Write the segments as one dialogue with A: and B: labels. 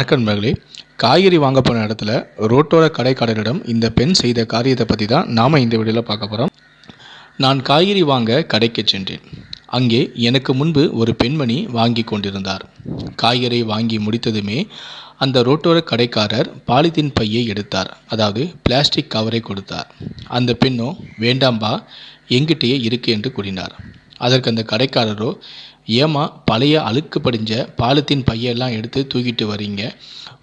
A: வணக்கம் நண்பர்களே. காய்கறி வாங்க போன இடத்துல ரோட்டோர கடைக்காரரிடம் இந்த பெண் செய்த காரியத்தை பற்றி தான் நாம் இந்த வீடியோவில் பார்க்க போகிறோம். நான் காய்கறி வாங்க கடைக்கு சென்றேன். அங்கே எனக்கு முன்பு ஒரு பெண்மணி வாங்கி கொண்டிருந்தார். காய்கறி வாங்கி முடித்ததுமே அந்த ரோட்டோர கடைக்காரர் பாலித்தீன் பையை எடுத்தார், அதாவது பிளாஸ்டிக் கவரை கொடுத்தார். அந்த பெண்ணோ வேண்டாம்பா, எங்கிட்டேயே இருக்கு என்று கூறினார். அதற்கு அந்த கடைக்காரரோ, ஏமா பழைய அழுக்கு படிஞ்ச பாலித்தீன் பையெல்லாம் எடுத்து தூக்கிட்டு வரீங்க,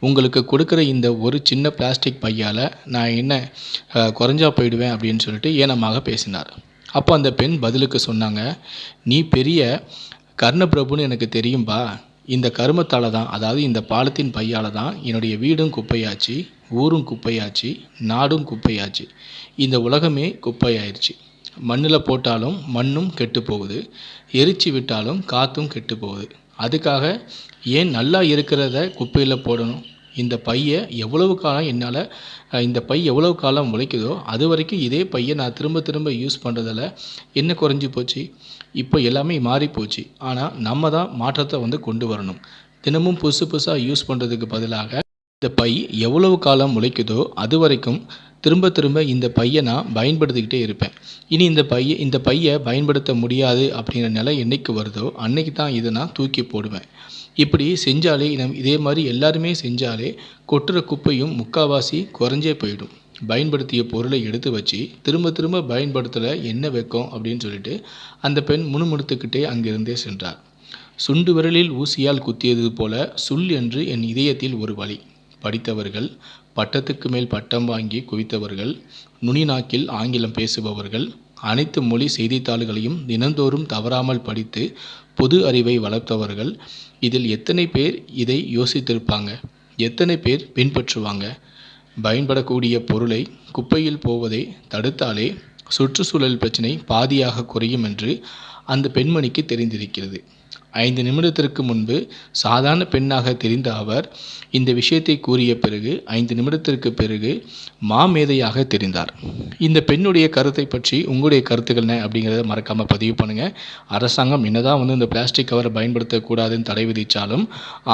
A: உங்களுக்கு கொடுக்குற இந்த ஒரு சின்ன பிளாஸ்டிக் பையால் நான் என்ன குறைஞ்சா போயிடுவேன் அப்படின்னு சொல்லிட்டு ஏனமாக பேசினார். அப்போ அந்த பெண் பதிலுக்கு சொன்னாங்க, நீ பெரிய கர்ணபிரபுன்னு எனக்கு தெரியும்பா. இந்த கருமத்தால் தான், அதாவது இந்த பாலித்தீன் பையால் தான் என்னுடைய வீடும் குப்பையாச்சு, ஊரும் குப்பையாச்சு, நாடும் குப்பையாச்சு, இந்த உலகமே குப்பையாயிருச்சு. மண்ணில் போட்டாலும் மண்ணும் கெட்டு போகுது, எரிச்சு விட்டாலும் காற்றும் கெட்டு போகுது. அதுக்காக ஏன் நல்லா இருக்கிறத குப்பையில் போடணும்? இந்த பையை எவ்வளவு காலம் என்னால் இந்த பை எவ்வளவு காலம் உழைக்குதோ அது வரைக்கும் இதே பையை நான் திரும்ப திரும்ப யூஸ் பண்ணுறதில் என்ன குறைஞ்சி போச்சு? இப்போ எல்லாமே மாறி போச்சு. ஆனால் நம்ம தான் மாற்றத்தை கொண்டு வரணும். தினமும் புதுசு புதுசாக யூஸ் பண்ணுறதுக்கு பதிலாக இந்த பை எவ்வளவு காலம் உழைக்குதோ அது வரைக்கும் திரும்ப திரும்ப இந்த பையை நான் பயன்படுத்திக்கிட்டே இருப்பேன். இனி இந்த பையை பயன்படுத்த முடியாது அப்படிங்கிற நிலை என்றைக்கு வருதோ அன்னைக்கு தான் இதை நான் தூக்கி போடுவேன். இப்படி செஞ்சாலே இதே மாதிரி எல்லாருமே செஞ்சாலே கொட்டுற குப்பையும் முக்கால்வாசி குறைஞ்சே போயிடும். பயன்படுத்திய பொருளை எடுத்து வச்சு திரும்ப திரும்ப பயன்படுத்தலை என்ன வைக்கும் அப்படின்னு சொல்லிட்டு அந்த பெண் முணுமுணுத்துக்கிட்டே அங்கிருந்தே சென்றார். சுண்டு விரலில் ஊசியால் குத்தியது போல சுல் என்று என் இதயத்தில் ஒரு வலி. படித்தவர்கள், பட்டத்துக்கு மேல் பட்டம் வாங்கி குவித்தவர்கள், நுனி நாக்கில் ஆங்கிலம் பேசுபவர்கள், அனைத்து மொழி செய்தித்தாள்களையும் தினந்தோறும் தவறாமல் படித்து பொது அறிவை வளர்த்தவர்கள், இதில் எத்தனை பேர் இதை யோசித்திருப்பாங்க? எத்தனை பேர் பின்பற்றுவாங்க? பயன்படக்கூடிய பொருளை குப்பையில் போவதை தடுத்தாலே சுற்றுச்சூழல் பிரச்சனை பாதியாக குறையும் என்று அந்த பெண்மணிக்கு தெரிந்திருக்கிறது. 5 நிமிடத்திற்கு முன்பு சாதாரண பெண்ணாக தெரிந்த அவர் இந்த விஷயத்தை கூறிய பிறகு 5 நிமிடத்திற்கு பிறகு மாமேதையாக தெரிந்தார். இந்த பெண்ணுடைய கருத்தை பற்றி உங்களுடைய கருத்துக்கள் என்ன அப்படிங்கிறத மறக்காமல் பதிவு பண்ணுங்கள். அரசாங்கம் என்னதான் இந்த பிளாஸ்டிக் கவரை பயன்படுத்தக்கூடாதுன்னு தடை விதித்தாலும்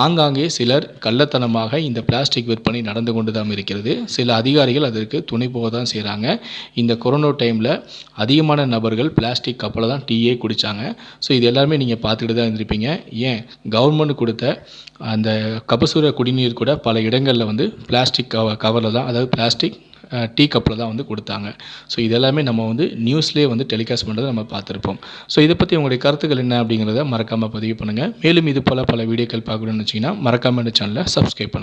A: ஆங்காங்கே சிலர் கள்ளத்தனமாக இந்த பிளாஸ்டிக் விற்பனை நடந்து கொண்டு தான் இருக்கிறது. சில அதிகாரிகள் அதற்கு துணை போக தான் செய்கிறாங்க. இந்த கொரோனா டைமில் அதிகமான நபர்கள் பிளாஸ்டிக் கப்பில் தான் டீயே குடித்தாங்க. ஸோ இது எல்லாருமே நீங்கள் பார்த்துக்கிட்டு தான் இருந்திருப்பீங்க. ஏன் கவர்மெண்ட் கொடுத்த அந்த கபசுர குடிநீர் கூட பல இடங்களில் பிளாஸ்டிக் கவரில் தான், அதாவது பிளாஸ்டிக் டீ கப்பில் தான் கொடுத்தாங்க. ஸோ இதெல்லாமே நம்ம நியூஸ்லேயே டெலிகாஸ்ட் பண்ணுறதை நம்ம பார்த்துருப்போம். ஸோ இதை பற்றி உங்களுடைய கருத்துக்கள் என்ன அப்படிங்கிறத மறக்காமல் பதிவு பண்ணுங்கள். மேலும் இது போல் பல வீடியோக்கள் பார்க்கணும்னு வச்சிங்கன்னா மறக்காமல் இந்த சேனலை சப்ஸ்கிரைப் பண்ணுங்கள்.